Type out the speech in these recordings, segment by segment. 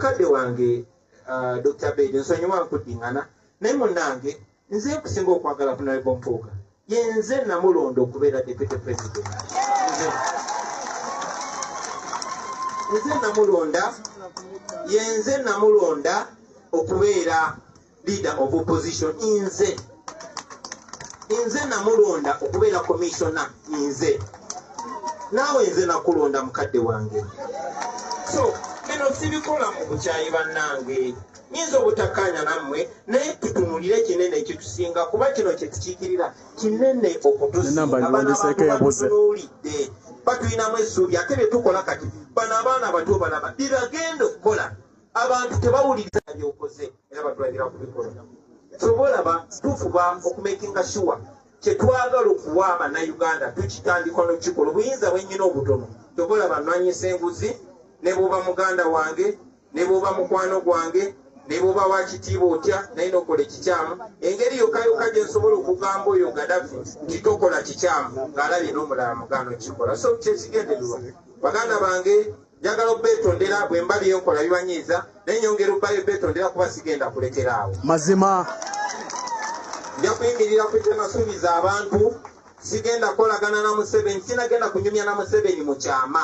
mukadde wange Dr. Bedi nsonyiwa nkuddiŋŋana naye munnange nze kusinga okwagala Honorable Mpuuga yenze namulonda okubeera deputy president. Yenze namulonda okubeera leader of opposition. Nze namulonda okubeera commissioner. Naawe nze nakulonda mukadde wange. So bino sibikola mu bukyayi bannange. Nyinza obutakkaanya nammwe naye tutunulire kinene ekitusinga kuba kino kye tukiikirira kinene okutusinga batunuulidde batulinamu essuubi ate bye tukola kati bano abaana abato balaba biragenda okukola abantu tebawuliriza byokoze era batulagira kubikola so bolaba tufuba okumakinga sure kye twagala okuwa abannayuganda tukitandika n'okukikola obuyinza bwennyina obutono tobolaba nnwanyisa enguzi ne bw'oba muganda wange ne bw'oba mukwano gwange ne bw'oba wakitiibwa otya naye n'okola ekikyamu engeri yokka gye nsobola okugamba oyo Gaddafi nti tokola kikyamu ng'alabye n'omulala mugaana okukikola so kyekigendererwa baganda bange njagala obbeetondera bwe mba byenkola bibanyiiza naye nyongera obbayo beetondera kuba sigenda kulekera awo mazima nja kuyimirira ku kye nasuubiza abantu sigenda kolagana na Museveni sinagenda kunyumya na Museveni mu kyama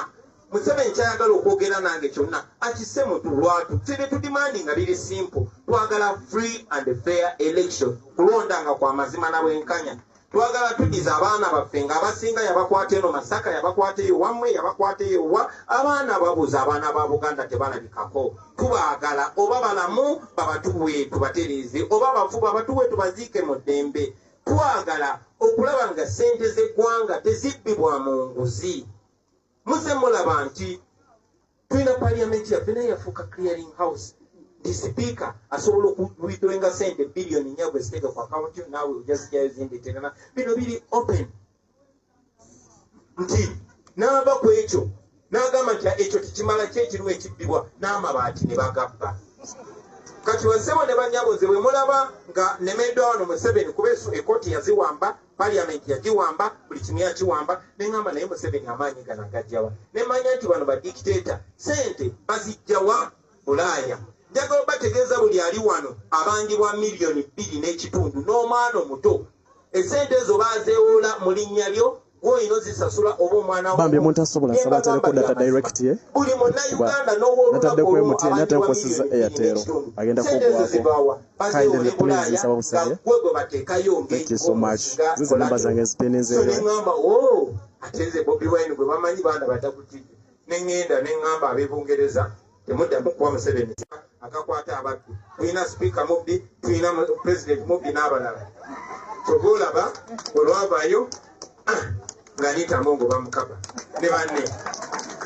Museveni kyayagala okwogera nange kyonna akisse mutu lwatu tebe tudimandi nga biri simple twagala free and fair election kulonda nga kwa mazima na bwenkanya twagala tudiza abaana baffe nga abasinga yabakwata eno Masaka yabakwata eyo wammwe yabakwata eyo wa abaana babuza abaana ba Buganda tebalabikako tubaagala oba balamu babatuwe tubatereeze oba bafu babatuwe tubaziike mu ddembe twagala okulaba nga ssente z'eggwanga tezibbibwa mu nguzi muze mulaba nti tulina parliament yaffe naye yafuuka clearing house ndi sipiika asobola okuwitwenga sente biliyoni nnya gwe ziteeka ku akawunti naawe ojazijyayo zindeterana bino biri open nti n'ava ku ekyo n'agamba nti ekyo tekimala kyekirimu ekibbibwa n'amabaati ne bagabba kati wassebo ne banyaboze bwe mulaba nga nemeddwa wano Museveni kuba ekooti yaziwamba parliament yagiwamba buli kimu yakiwamba neŋŋamba naye Museveni amaanyi gana gajjawa ne manya nti bano badikiteeta sente bazijjawa Bulaaya njagala bategeeza buli ali wano abangibwa miliyoni 2 n'ekitundu n'omwana omuto esente ezo baazeewola mu linnya lyo gwoyino zisasula oba omwana bambi omuntu asobola saba teleko data direct ye buli munnayuganda n'owoolunatadde kwemutiye Airtel agenda kugwako kindly please nsaba busabye thank you so much zize namba zange zipenize ngamba ate nze Bobi Wine gwe bamanyi baana batakutidde neŋŋenda neŋŋamba ab'Ebungereza temuddamu kuwa Museveni akakwata abaddu tulina sipiika mubbi tulina president mubbi n'abalala kyoba olaba olwavaayo nga nitamongo bamukaba ne banne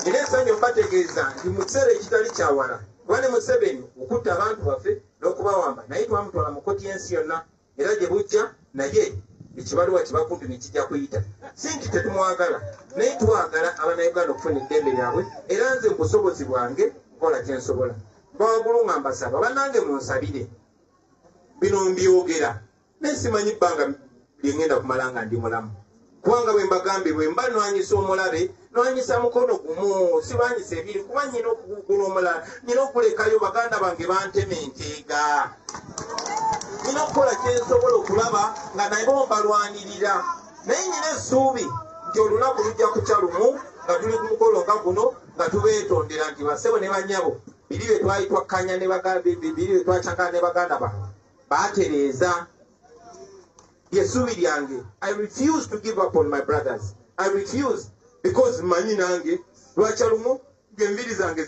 nina essanyu mbategeeza nti mu kiseera ekitali kyawala wane Museveni okutta abantu baffe n'okubawamba naye twamutwala mu kkooti y'ensi yonna era gye bujja naye ekibaluwa kibakumpi ne kijja kuyita si nti tetumwagala naye twagala abannayuganda okufuna eddembe lyabwe era nze mu busobozi bwange nkola kye nsobola twawagulu nga mbasaba bannange munsabire bino mbyogera naye simanyi bbanga lyengenda kumala nga ndi mulamu kubanga bwe mbagambye bwe mba nwanyisa omulabe nwanyisa mukono gumu sibanyisa ebiri kuba nyina okugula omulala nyina okulekayo baganda bange banteme enteega nyina okukola kyensobola okulaba nga nabo mbalwanirira naye nyina essuubi nti olunaku lujja kukya lumu nga tuli ku mukolo nga guno nga tubeetondera nti basebo ne banyabo biri bye twayitwakkanya biri bye twakyangana ne baganda bange baatereeza yesuubi lyange. I refuse to give up on my brothers. I refuse because manyi nange lwachalumu enviri zange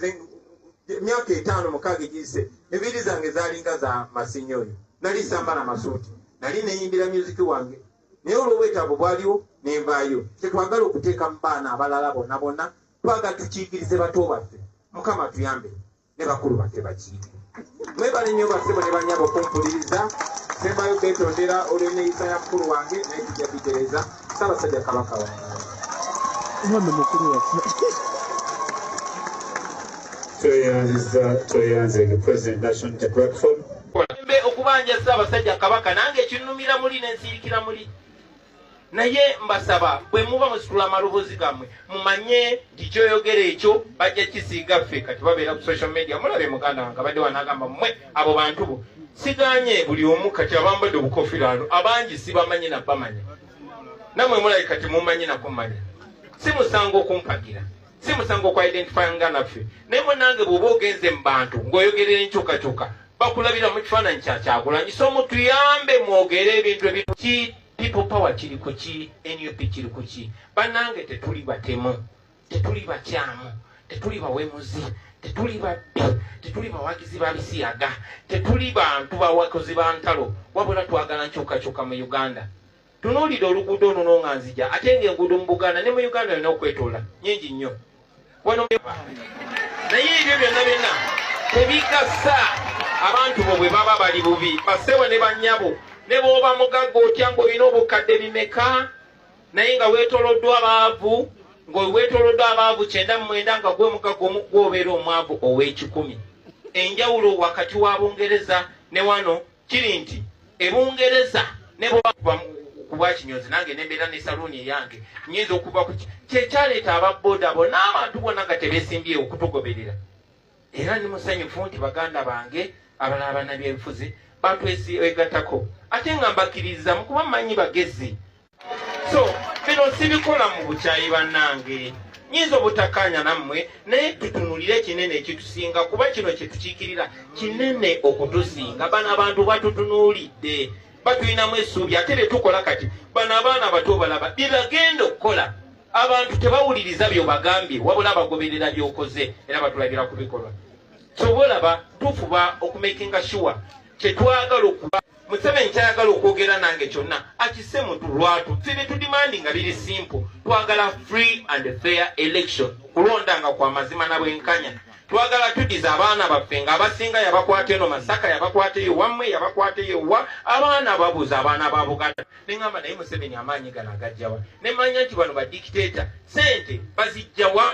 myaka 5-6 giyise enviri zange zalinga za Masinyoyo nali samba na masuuti nali neyimbira music wange naye olw'obwetaavu bwaliwo nenvaayo kyetwagala okuteeka mu baana abalala bonna bonna twaga tukiikirize bato baffe Mukama tuyambe ne bakulu baffe bakiike mwebale nnyo bassebo ne banyabo okumpuliriza sembayo beetondera olw'enneeyisa ya mukulu wange naye tujja bitereeza Ssaabasajja Kabaka wange mwana mukulu waffe tweyanze President National Platform okubanja Ssaabasajja Kabaka nange ekinnumira muli n'ensirikira muli naye mbasaba bwe muba musitula amaloboozi gammwe mumanye nti kyoyogera ekyo bajja kisiiga ffe kati babeera ku social media mulabe muganda wange abadde wanagamba mmwe abo bantu bo siganye buli omu kati abambadde obukofiraano abangi sibamanyi nabamanya namwe mulabe kati mumanyi nakumanya si musango okumpagira si musango okwidentifyinga naffe naye munange bw'oba ogenze mu bantu ng'oyogerera enkyukakyuka bakulabira mu kifaananyi Kyagulanyi so mutuyambe mwogere ebintu ebintu people power kiri ku ki NUP kiri ku ki bannange tetuli batemu tetuli bakyamu tetuli bawemuzi tetuli babbi tetuli bawagizi ba bisiyaga tetuli bantu bawakozi ba ntalo wabula twagala nkyukakyuka mu Uganda tunuulira oluguudo oluno nga nzija ate ng'enguudo mu Buganda ne mu Uganda yonna okwetoola nyingi nnyo wano naye ebyo byonna tebigasa abantu bo bwe baba bali bubi basewa ne bannyabo ne bw'oba mugagga otya ng'olina obukadde bimeka naye nga weetoloddwa abaavu ng'weetoloddwa abaavu 99 nga gwe mugagga omu gw'obeera omwavu ow'ekikumi. Enjawulo wakati wa Bungereza ne wano kiri nti Ebungereza ne bw'oba ku bwakinyozi nange nembeera ne saluuni eyange nnyinza okuva ku kyekyaleeta ababooda bo n'abantu bonna nga tebeesimbye okutugoberera era ni musanyufu nti baganda bange abalala bannabyebufuzi batwegattako ate nga mbakkiriza mu kuba mmanyi bagezi so bino sibikola mu bukyayi bannange nyinza obutakkaanya nammwe naye tutunulire kinene ekitusinga kuba kino kyetukiikirira kinene okutusinga bano abantu batutunuulidde batulinamu essuubi ate betukola kati bano abaana bato balaba bye bagenda okukola abantu tebawuliriza byobagambye wabula bagoberera byokoze era batulabira ku bikolwa kyobalaba tufuba okumakinga sure kyetwagala okuba Museveni kyayagala okwogera nange kyonna akise muntu lwatu ffe tudimandi nga biri simple twagala free and fair election kulonda nga kwa mazima na bwenkanya twagala tudiza abaana baffe nga abasinga yabakwata eno Masaka yabakwata eyo wammwe yabakwata eyo wa abaana babuza abaana ba Buganda neŋŋamba naye Museveni amaanyi gano agajjawa nemanya nti bano badikiteeta sente bazijjawa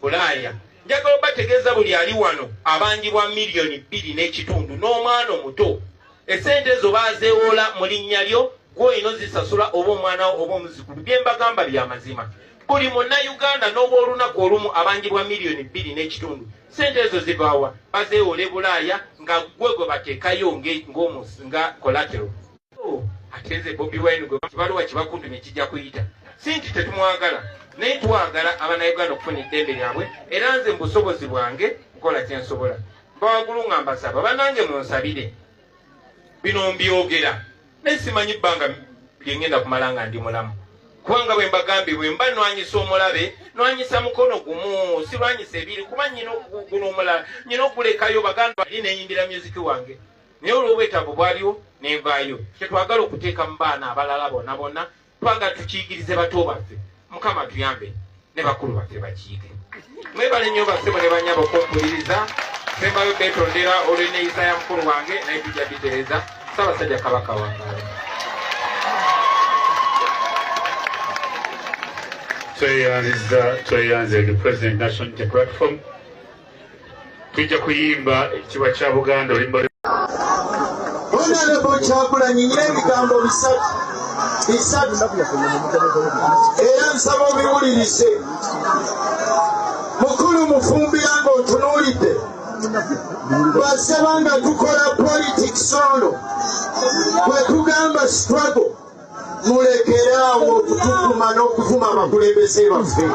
Bulaaya njagala obategeeza buli ali wano abanjibwa 2 miliyoni n'ekitundu n'omwana omuto esente ezo bazeewola mu linnya lyo gw'olina ozisasula oba omwana oba omuzukulu bye mbagamba bya mazima buli munnayuganda n'oba olunaku olumu abanjibwa 2 miliyoni n'ekitundu sente ezo zivaawa bazeewola e Bulaaya nga gwe bateekayo nga collateral ate nze Bobi Wine gwe kibaluwa kibakuntumye kijja kuyita si nti tetumwagala naye twagala abannayuganda okufuna eddembe lyabwe era nze mu busobozi bwange nkola kyensobola mbawagulu nga mbasaba bannange munsabire bino mbyogera naye simanyi bbanga lyengenda kumala nga ndi mulamu kubanga bwe mbagambye bwe mba nwanyisa omulabe nwanyisa mukono gumu silwanyisa ebiri kuba nyina okugula omulala nyina okulekayo baganda ali neyimbira music wange naye olw'obwetaavu bwaliwo nenvaayo kyetwagala okuteeka mu baana abalala bonna bonna twagala tukiyigirize bato baffe Mukama tuyambe ne bakulu baffe bakiige mwebale nnyo bassebo ne banyaba okumpuliriza sembayo betondera olw'enneeyisa ya mukulu wange naye tujja bitereeza Ssaabasajja Kabaka wange tweyanze the President National Unity Platform tujja kuyimba ekiwa kya Buganda olimba Honorable Kyagulanyi nyina ebigambo bisatu era nsaba obiwulirize mukulu mufumbira ng'otunuulidde bw'asaba nga tukola politics ono bwe tugamba struggle mulekeraawo okutuvuma n'okuvuma abakulembeze baffe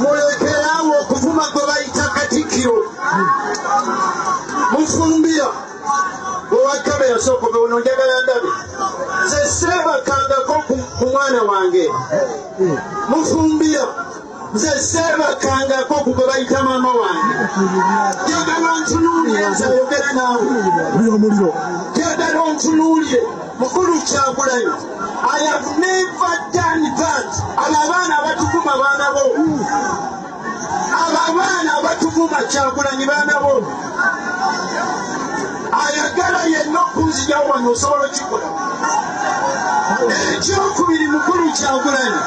mulekeraawo okuvuma gwe bayita Katikkiro mufumbira bwewakaba yasooka bewono njagala ndabe nze seebakangako ku mwana wange mufumbira nze seebakangako ku gwe bayita maama wange jagala ontunuulire nze ayogera naawe jagala ontunuulire mukulu Kyagulanyi I have never done that abo abaana abatuvuma baana bo abo abaana abatuvuma Kyagulanyi baana bo ayagala yenna okunzijawo wano osobola okikola ekyokubiri mukulu Kyagulanyi